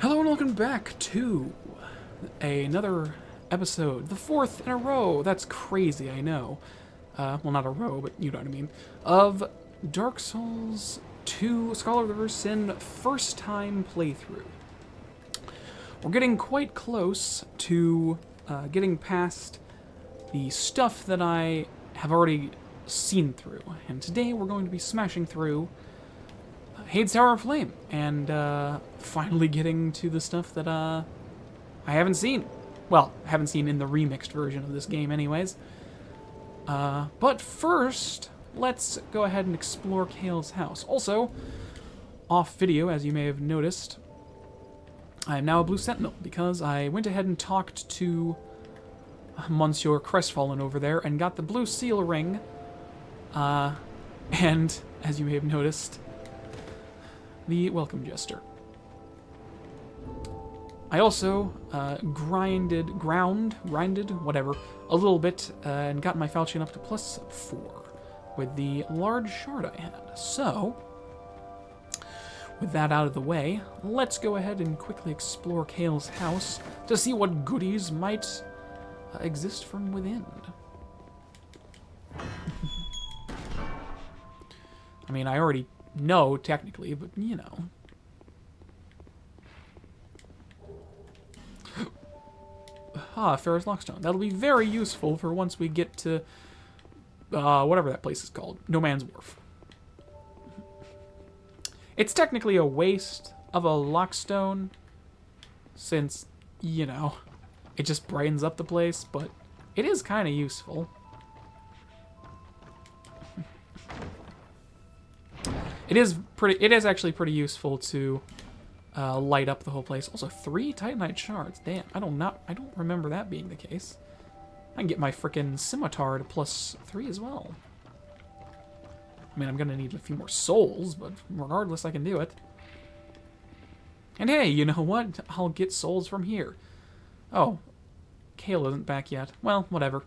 Hello and welcome back to another episode, the fourth in a row. That's crazy, I know. Well, not a row, but you know what I mean. Of Dark Souls 2 Scholar of the First Sin first time playthrough. We're getting quite close to getting past the stuff that I have already seen through. And today we're going to be smashing through Hades Tower of Flame, and finally getting to the stuff that I haven't seen. Well, I haven't seen in the remixed version of this game anyways. But first, let's go ahead and explore Kale's house. Also, off video, as you may have noticed, I am now a Blue Sentinel, because I went ahead and talked to Monsieur Crestfallen over there, and got the Blue Seal Ring, and, as you may have noticed, the Welcome Jester. I also grinded, whatever, a little bit, and got my falchion up to +4 with the large shard I had. So, with that out of the way, let's go ahead and quickly explore Kale's house to see what goodies might exist from within. I mean, I already know, technically, but, you know. Ferrous Lockstone. That'll be very useful for once we get to, whatever that place is called. No Man's Wharf. It's technically a waste of a Lockstone, since, you know, it just brightens up the place, but it is kind of useful. It is actually pretty useful to light up the whole place. Also, 3 Titanite shards. Damn, I don't remember that being the case. I can get my frickin' scimitar to +3 as well. I mean, I'm gonna need a few more souls, but regardless, I can do it. And hey, you know what? I'll get souls from here. Oh, Kale isn't back yet. Well, whatever.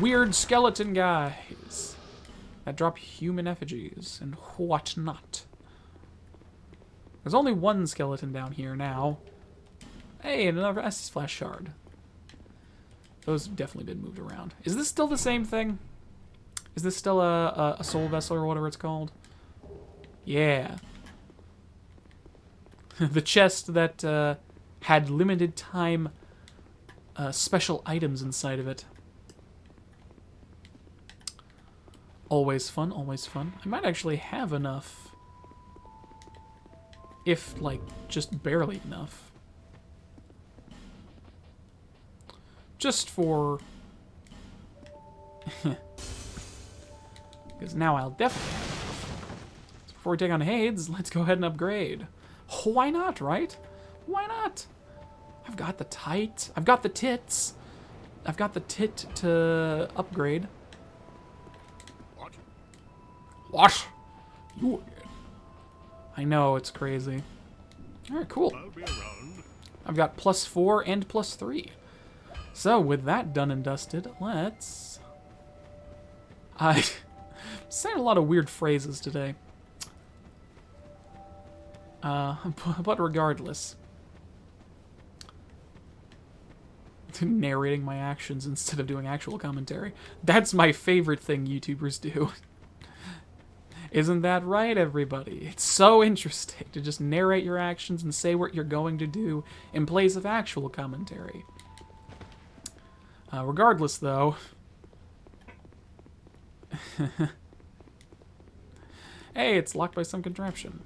Weird skeleton guys that drop human effigies and whatnot. There's only one skeleton down here now. Hey, and another Estus Flash shard. Those have definitely been moved around. Is this still the same thing? Is this still a soul vessel or whatever it's called? Yeah. The chest that had limited time special items inside of it. Always fun, always fun. I might actually have enough. If, like, just barely enough. Just for... because now I'll definitely have enough. So before we take on Hades, let's go ahead and upgrade. Why not, right? Why not? I've got the tight. I've got the tits. I've got the tit to upgrade. What? You again? I know, it's crazy. Alright, cool. I've got +4 and +3. So, with that done and dusted, let's... I'm saying a lot of weird phrases today. But regardless. Narrating my actions instead of doing actual commentary. That's my favorite thing YouTubers do. Isn't that right, everybody? It's so interesting to just narrate your actions and say what you're going to do in place of actual commentary. Regardless, though... Hey, it's locked by some contraption.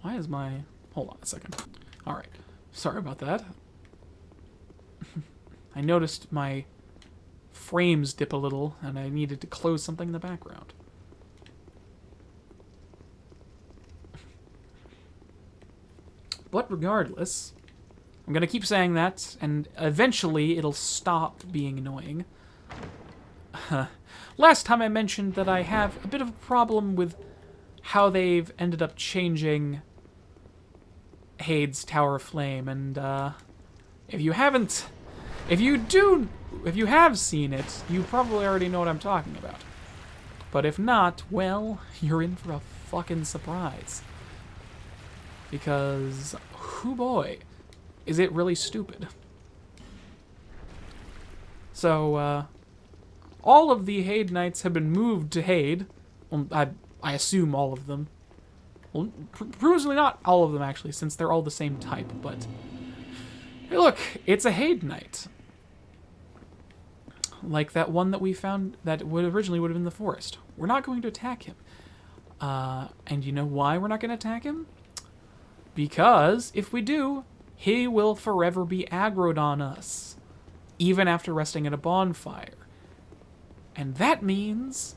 Why is my... Hold on a second. Alright. Sorry about that. I noticed my frames dip a little, and I needed to close something in the background. But regardless, I'm going to keep saying that, and eventually it'll stop being annoying. Last time I mentioned that I have a bit of a problem with how they've ended up changing Hades Tower of Flame, and if you have seen it, you probably already know what I'm talking about. But if not, well, you're in for a fucking surprise. Because, hoo boy, is it really stupid. So, all of the Haid Knights have been moved to Haid. Well, I assume all of them. Well, presumably not all of them, actually, since they're all the same type, but... Hey, look, it's a Haid Knight. Like that one that we found that originally would have been in the forest. We're not going to attack him. And you know why we're not going to attack him? Because if we do, he will forever be aggroed on us, even after resting at a bonfire. And that means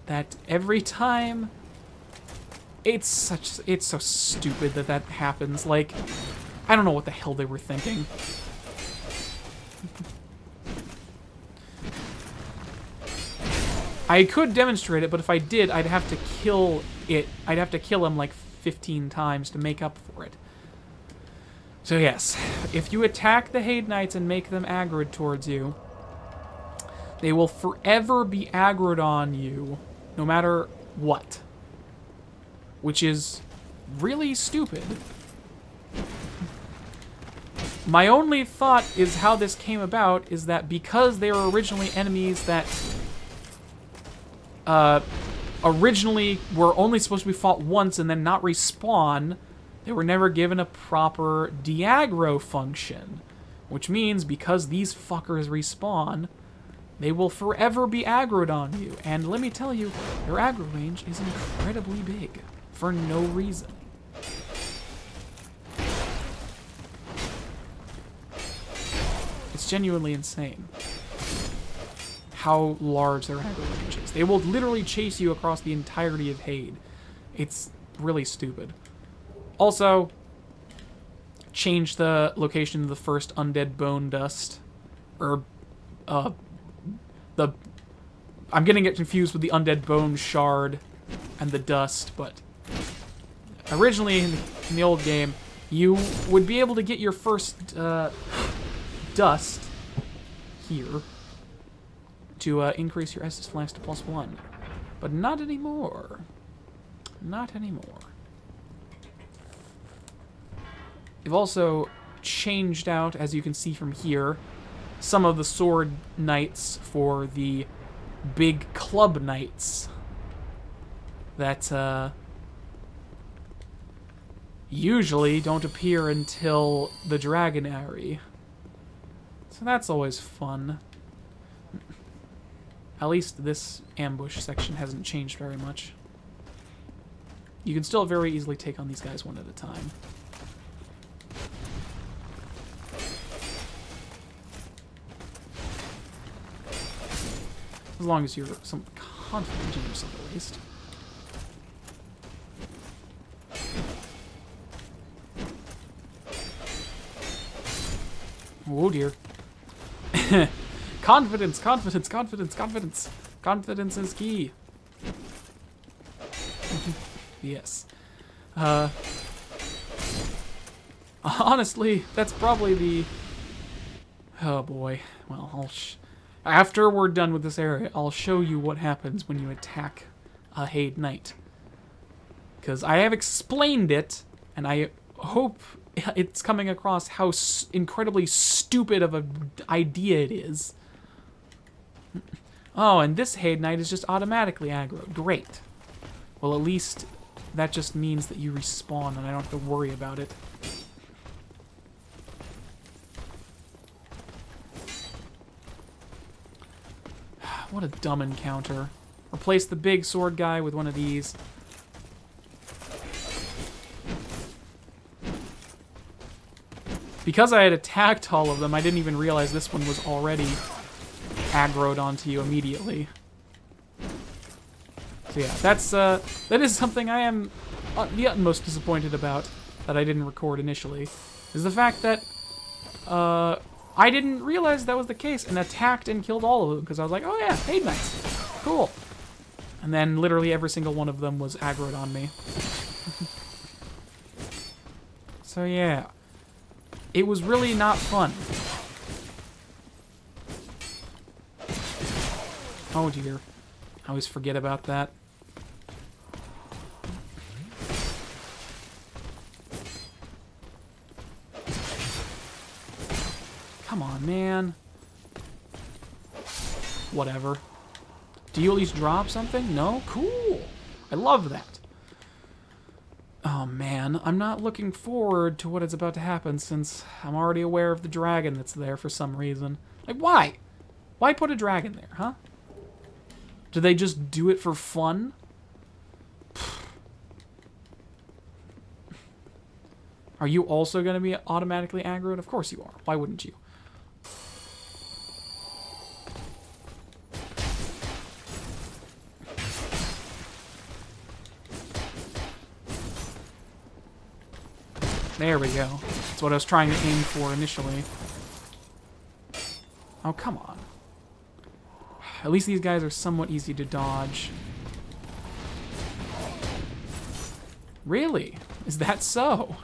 that every time... It's so stupid that that happens. Like, I don't know what the hell they were thinking. I could demonstrate it, but if I did, I'd have to kill it. I'd have to kill him like 15 times to make up for it. So yes, if you attack the Haid Knights and make them aggroed towards you, they will forever be aggroed on you, no matter what. Which is really stupid. My only thought is how this came about is that because they were originally enemies that originally were only supposed to be fought once and then not respawn, they were never given a proper de-aggro function. Which means because these fuckers respawn, they will forever be aggroed on you. And let me tell you, their aggro range is incredibly big for no reason. It's genuinely insane how large their aggro range is. They will literally chase you across the entirety of Haid. It's really stupid. Also, change the location of the first undead bone dust. Or, I'm getting it confused with the undead bone shard and the dust, but originally in the old game, you would be able to get your first dust here to increase your Estus Flask to +1. But not anymore. Not anymore. They've also changed out, as you can see from here, some of the sword knights for the big club knights that usually don't appear until the Dragonary. So that's always fun. At least this ambush section hasn't changed very much. You can still very easily take on these guys one at a time. As long as you're somewhat confident in yourself, at least. Oh dear. Confidence, confidence, confidence, confidence. Confidence is key. Yes. Honestly, that's probably the... Oh boy. Well, after we're done with this area, I'll show you what happens when you attack a Haid Knight. Because I have explained it, and I hope it's coming across how incredibly stupid of an idea it is. Oh, and this Haid Knight is just automatically aggro. Great. Well, at least that just means that you respawn and I don't have to worry about it. What a dumb encounter. Replace the big sword guy with one of these. Because I had attacked all of them, I didn't even realize this one was already aggroed onto you immediately. So yeah, that is something I am the utmost disappointed about that I didn't record initially, is the fact that I didn't realize that was the case and attacked and killed all of them because I was like, oh yeah, Haid Knights, cool. And then literally every single one of them was aggroed on me. So yeah, it was really not fun. Oh dear. I always forget about that. Come on, man. Whatever. Do you at least drop something? No? Cool. I love that. Oh, man. I'm not looking forward to what is about to happen since I'm already aware of the dragon that's there for some reason. Like, why? Why put a dragon there, huh? Do they just do it for fun? Are you also going to be automatically aggroed? Of course you are. Why wouldn't you? There we go. That's what I was trying to aim for initially. Oh, come on. At least these guys are somewhat easy to dodge. Really? Is that so?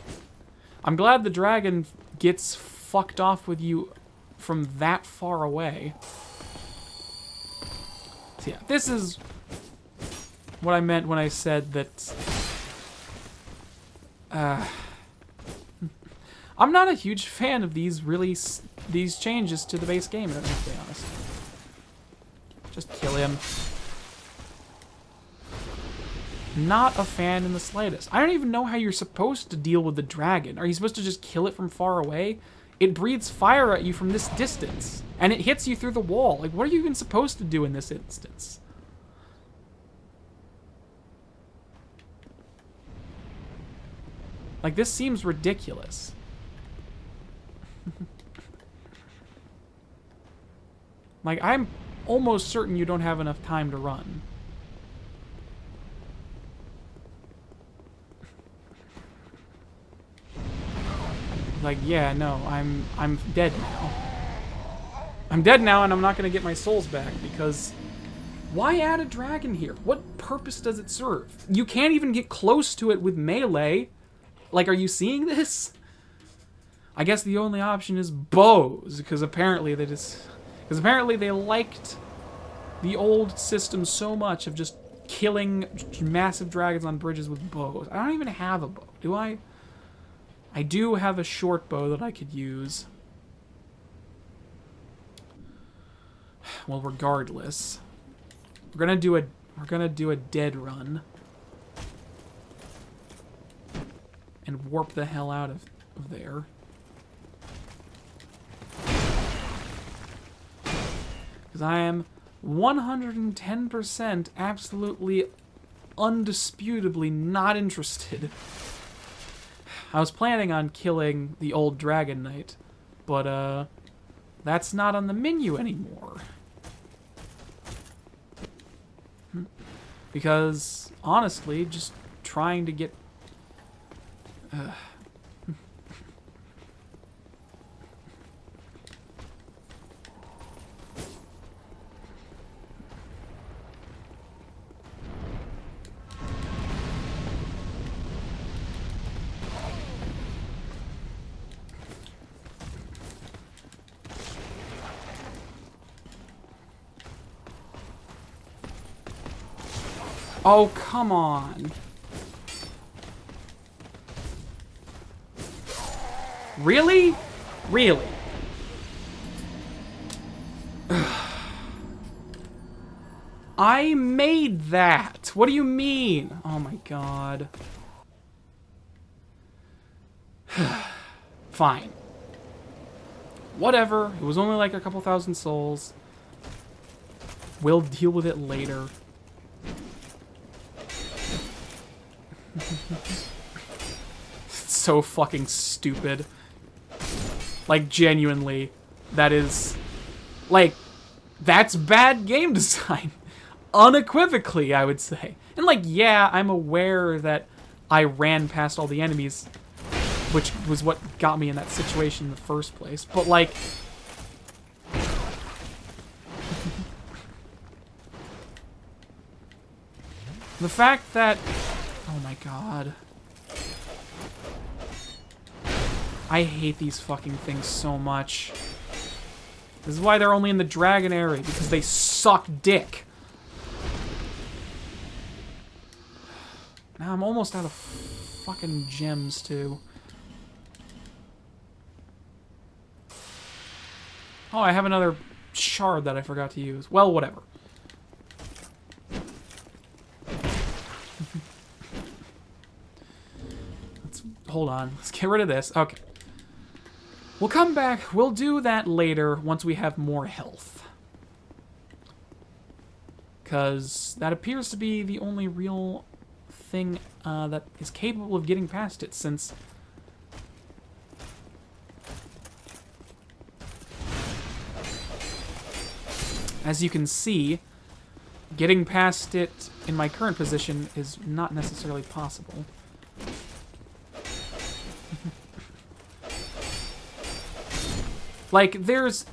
I'm glad the dragon gets fucked off with you from that far away. So yeah, this is what I meant when I said that... I'm not a huge fan of these changes to the base game, to be honest. Just kill him. Not a fan in the slightest. I don't even know how you're supposed to deal with the dragon. Are you supposed to just kill it from far away? It breathes fire at you from this distance, and it hits you through the wall. Like, what are you even supposed to do in this instance? Like, this seems ridiculous. Like, I'm almost certain you don't have enough time to run. Like, yeah, no, I'm dead now. I'm dead now, and I'm not gonna get my souls back, because why add a dragon here? What purpose does it serve? You can't even get close to it with melee. Like, are you seeing this? I guess the only option is bows, because apparently they liked the old system so much of just killing massive dragons on bridges with bows. I don't even have a bow, do I? I do have a short bow that I could use. Well, regardless, we're gonna do a dead run and warp the hell out of there. Because I am 110% absolutely undisputably not interested. I was planning on killing the old Dragon Knight, but that's not on the menu anymore. Because, honestly, just trying to get... Oh, come on. Really? Really? I made that. What do you mean? Oh my god. Fine. Whatever. It was only like a couple thousand souls. We'll deal with it later. It's so fucking stupid. Like, genuinely, that is... Like, that's bad game design. Unequivocally, I would say. And, like, yeah, I'm aware that I ran past all the enemies, which was what got me in that situation in the first place. But, like... the fact that... Oh my god. I hate these fucking things so much. This is why they're only in the dragon area, because they suck dick. Now I'm almost out of fucking gems, too. Oh, I have another shard that I forgot to use. Well, whatever. Hold on. Let's get rid of this. Okay. We'll come back. We'll do that later once we have more health. Because that appears to be the only real thing that is capable of getting past it, since... as you can see, getting past it in my current position is not necessarily possible. Like, there's...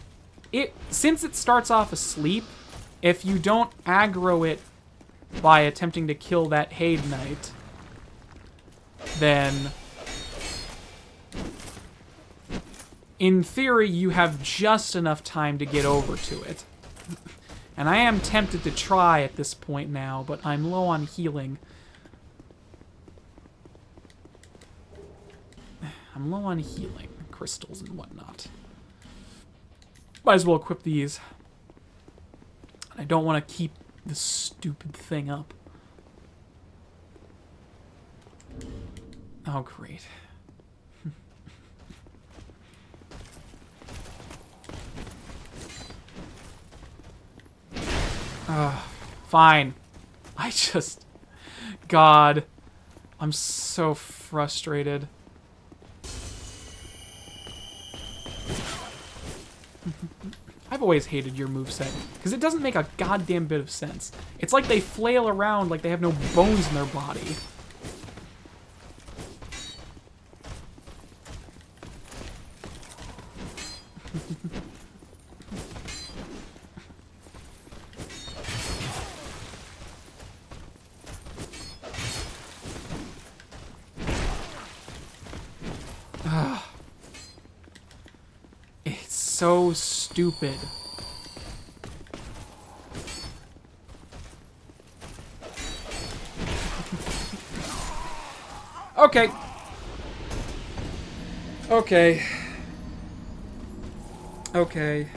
since it starts off asleep, if you don't aggro it by attempting to kill that Haid Knight, then... in theory, you have just enough time to get over to it. And I am tempted to try at this point now, but I'm low on healing. I'm low on healing, crystals and whatnot. Might as well equip these. I don't want to keep this stupid thing up. Oh, great. Fine. I just... God. I'm so frustrated. I've always hated your moveset, because it doesn't make a goddamn bit of sense. It's like they flail around like they have no bones in their body. It's so stupid. Okay. Okay. Okay.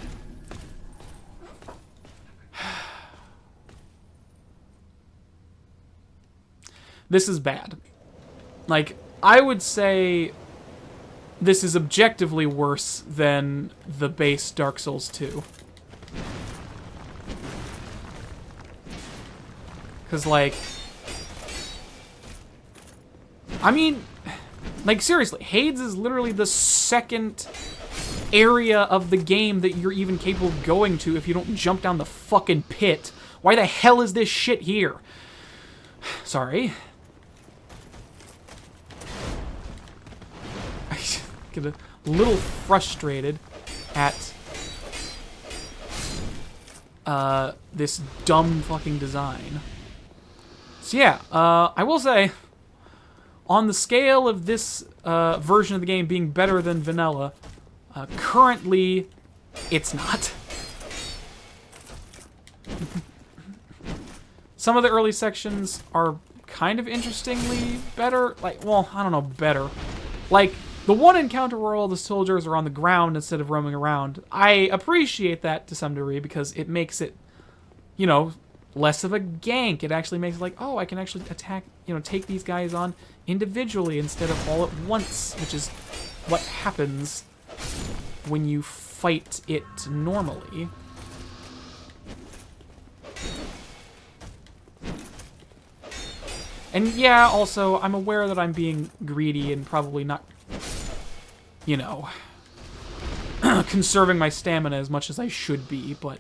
This is bad. Like, I would say this is objectively worse than the base Dark Souls 2. Because, like... I mean, like, seriously, Hades is literally the second area of the game that you're even capable of going to if you don't jump down the fucking pit. Why the hell is this shit here? Sorry. I get a little frustrated at this dumb fucking design. So yeah, I will say, on the scale of this version of the game being better than vanilla, currently, it's not. Some of the early sections are kind of interestingly better. Like, well, I don't know, better. Like, the one encounter where all the soldiers are on the ground instead of roaming around, I appreciate that to some degree because it makes it, you know, less of a gank. It actually makes it like, oh, I can actually attack, you know, take these guys on individually instead of all at once, which is what happens when you fight it normally. And yeah, also, I'm aware that I'm being greedy and probably not, you know, conserving my stamina as much as I should be, but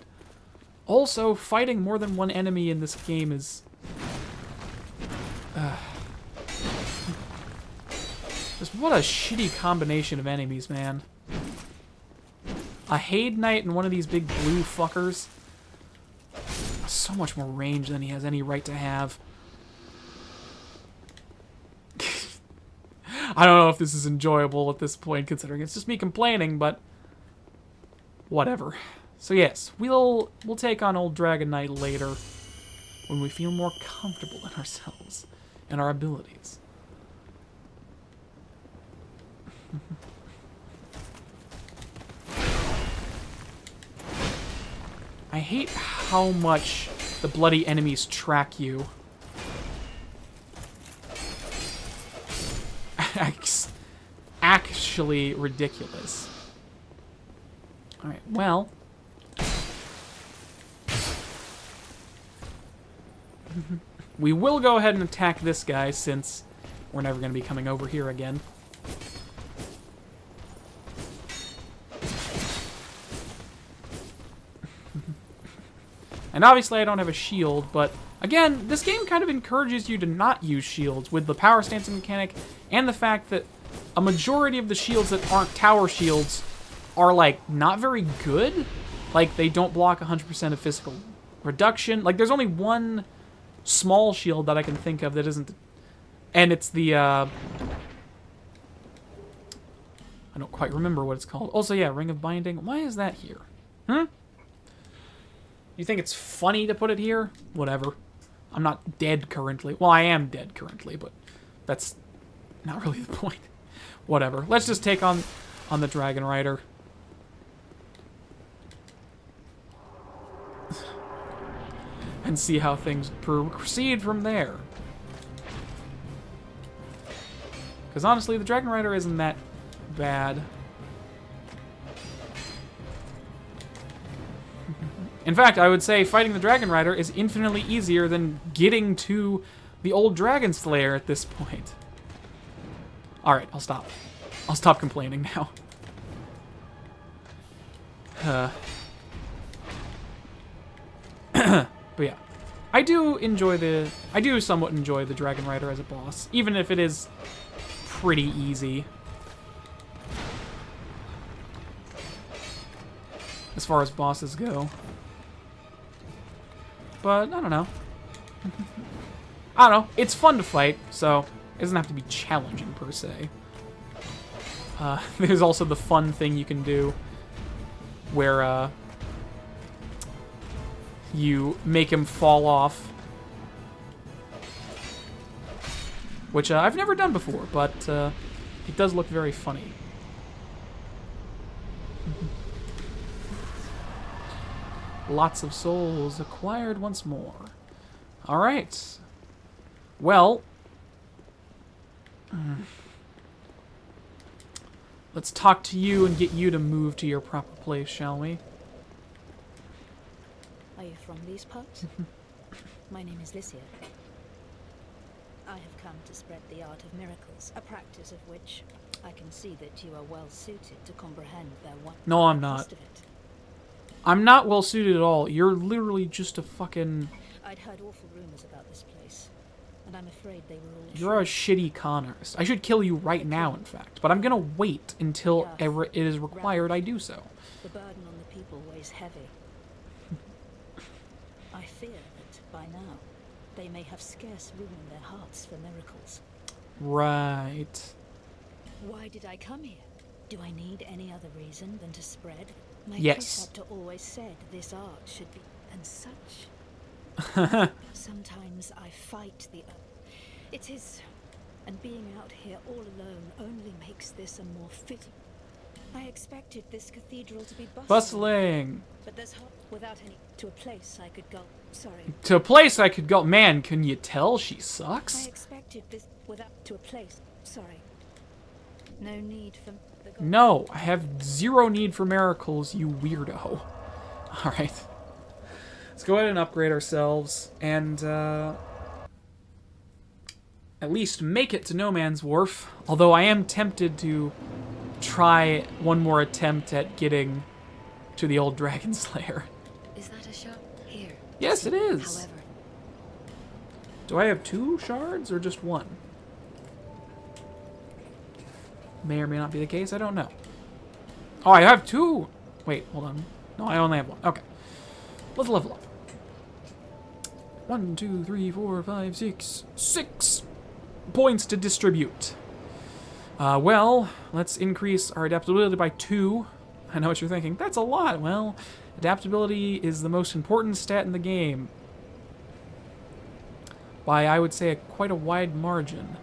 also, fighting more than one enemy in this game is... just what a shitty combination of enemies, man. A Haid Knight and one of these big blue fuckers. So much more range than he has any right to have. I don't know if this is enjoyable at this point, considering it's just me complaining, but whatever. So yes, we'll take on old Dragon Knight later when we feel more comfortable in ourselves. and our abilities. I hate how much the bloody enemies track you. Actually ridiculous. Alright, well. We will go ahead and attack this guy since we're never going to be coming over here again. And obviously I don't have a shield, but again, this game kind of encourages you to not use shields with the power stancing mechanic and the fact that a majority of the shields that aren't tower shields are, like, not very good. Like, they don't block 100% of physical reduction. Like, there's only one small shield that I can think of that isn't... And it's the, I don't quite remember what it's called. Also, yeah, Ring of Binding. Why is that here? You think it's funny to put it here? Whatever. I'm not dead currently. Well, I am dead currently, but that's not really the point. Whatever. Let's just take on the Dragon Rider. And see how things proceed from there. Because honestly, the Dragon Rider isn't that bad. In fact, I would say fighting the Dragon Rider is infinitely easier than getting to the old Dragon Slayer at this point. Alright, I'll stop. I'll stop complaining now. But yeah. I do somewhat enjoy the Dragon Rider as a boss, even if it is pretty easy. As far as bosses go. But, I don't know. I don't know. It's fun to fight, so it doesn't have to be challenging, per se. There's also the fun thing you can do where you make him fall off. Which I've never done before, but it does look very funny. Lots of souls acquired once more. Alright. Well. Let's talk to you and get you to move to your proper place, shall we? Are you from these parts? My name is Lycia. I have come to spread the art of miracles, a practice of which I can see that you are well suited to comprehend their one. No, I'm not. I'm not well suited at all. You're literally just a fucking... I'd heard awful rumors about this place, and I'm afraid they were all You're a shitty con artist. I should kill you right now, in fact. But I'm gonna wait until ever it is required I do so. The burden on the people weighs heavy. I fear that by now, they may have scarce room in their hearts for miracles. Right. Why did I come here? Do I need any other reason than to spread? My yes. preceptor always said this art should be, and such. Sometimes I fight the earth. It is, and being out here all alone only makes this a more fitting. I expected this cathedral to be bustling. But there's without any to a place I could go. Sorry. To a place I could go. Man, can you tell she sucks? I expected this without to a place. Sorry. No need for the gold. No, I have zero need for miracles, you weirdo. Alright. Let's go ahead and upgrade ourselves and at least make it to No Man's Wharf. Although I am tempted to try one more attempt at getting to the old Dragon Slayer. Is that a shop? Here. Yes, it is. However. Do I have 2 shards or just 1? May or may not be the case, I don't know. Oh, I have 2! Wait, hold on. No, I only have 1. Okay. Let's level up. 1, 2, 3, 4, 5, 6. 6 points to distribute. Well, let's increase our adaptability by 2. I know what you're thinking. That's a lot. Well, adaptability is the most important stat in the game. by, I would say, quite a wide margin.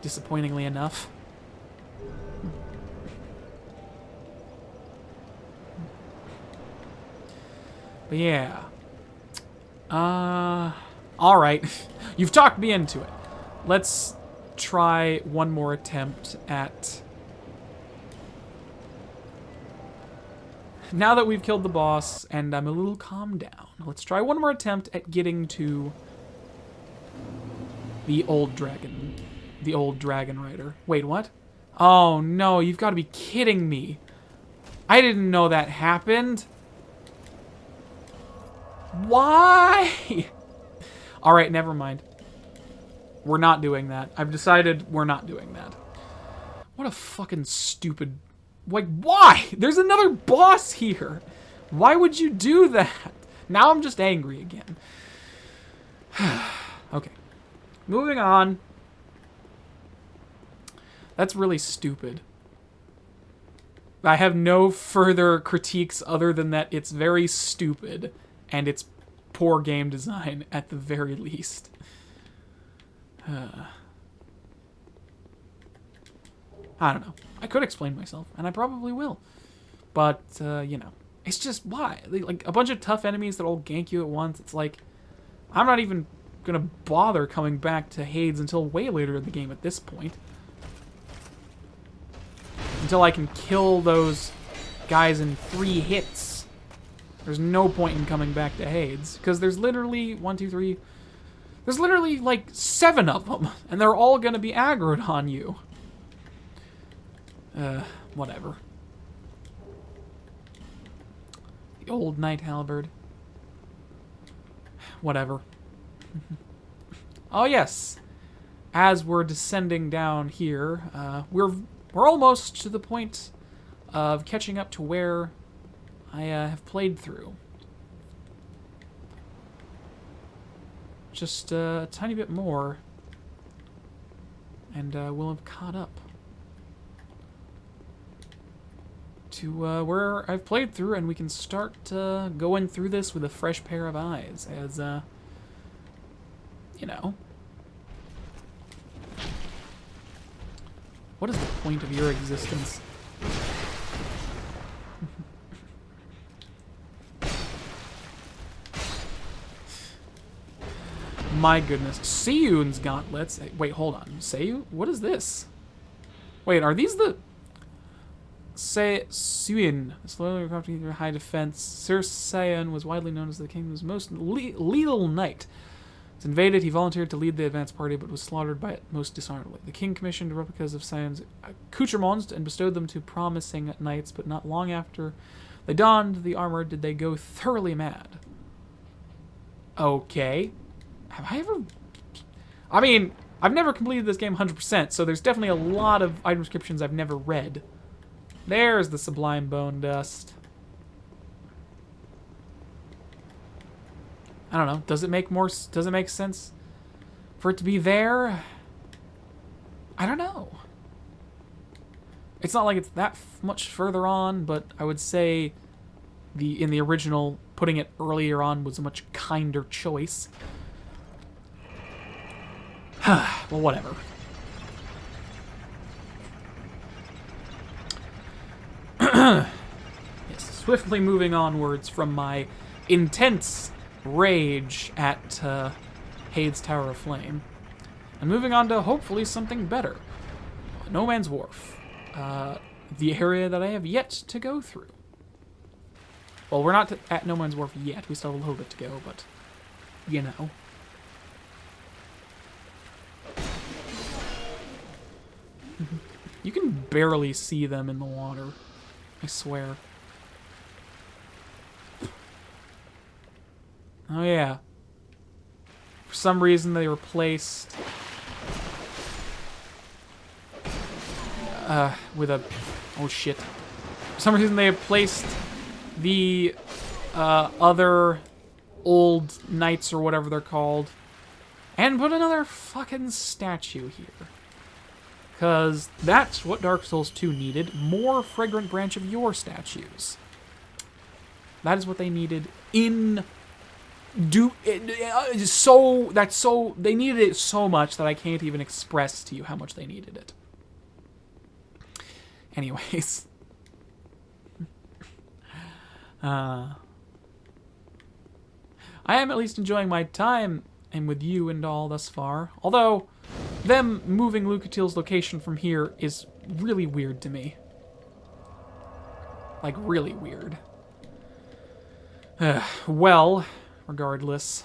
Disappointingly enough. But yeah. Alright. You've talked me into it. Let's try one more attempt at... Now that we've killed the boss and I'm a little calmed down, let's try one more attempt at getting to the old dragon. The old dragon rider. Wait, what? Oh no, you've got to be kidding me. I didn't know that happened. Why? Alright, never mind. We're not doing that. I've decided we're not doing that. What a fucking stupid... Like, why? There's another boss here. Why would you do that? Now I'm just angry again. Okay. Moving on. That's really stupid. I have no further critiques other than that it's very stupid and it's poor game design at the very least. I don't know. I could explain myself, and I probably will. But, you know, it's just, why? Like, a bunch of tough enemies that all gank you at once. It's like, I'm not even gonna bother coming back to Hades until way later in the game at this point. Until I can kill those guys in 3 hits. There's no point in coming back to Hades, because there's literally, 1, 2, 3... There's literally, like, 7 of them, and they're all gonna be aggroed on you. Whatever. The old knight halberd. Whatever. Oh yes. As we're descending down here, we're almost to the point of catching up to where I have played through. Just a tiny bit more, and we'll have caught up to where I've played through, and we can start going through this with a fresh pair of eyes, as, you know. What is the point of your existence? My goodness. Seiyun's gauntlets. Wait, hold on. Seiyu? What is this? Wait, are these the... Seiyun, slowly recovering through high defense. Sir Seiyun was widely known as the kingdom's most lethal knight. It's invaded, he volunteered to lead the advance party, but was slaughtered by it most dishonorably. The king commissioned replicas of Seiyun's accoutrements and bestowed them to promising knights, but not long after they donned the armor did they go thoroughly mad. Okay. Have I ever... I mean, I've never completed this game 100%, so there's definitely a lot of item descriptions I've never read. There's the Sublime Bone Dust. I don't know. Does it make sense for it to be there? I don't know. It's not like it's that much further on, but I would say in the original, putting it earlier on was a much kinder choice. Well, whatever. Yes, swiftly moving onwards from my intense rage at Hades Tower of Flame, and moving on to hopefully something better. No Man's Wharf. The area that I have yet to go through. Well, we're not at No Man's Wharf yet. We still have a little bit to go, but, you know. You can barely see them in the water. I swear. Oh yeah. For some reason they replaced... with a... Oh shit. For some reason they replaced the other old knights or whatever they're called. And put another fucking statue here. Because that's what Dark Souls 2 needed. More Fragrant Branch of Yore statues. That is what they needed in they needed it so much that I can't even express to you how much they needed it. Anyways. I am at least enjoying my time and with you and all thus far. Although, them moving Lucatiel's location from here is really weird to me. Like, really weird. Well, regardless.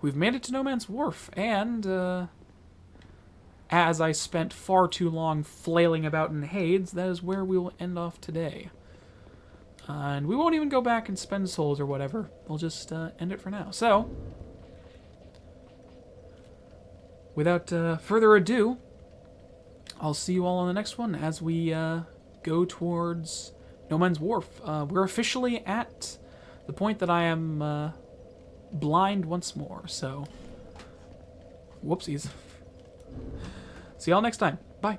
We've made it to No Man's Wharf, and, as I spent far too long flailing about in Hades, that is where we will end off today. And we won't even go back and spend souls or whatever. We'll just end it for now. So, without further ado, I'll see you all on the next one as we go towards No Man's Wharf. We're officially at the point that I am blind once more. So, whoopsies. See y'all next time. Bye.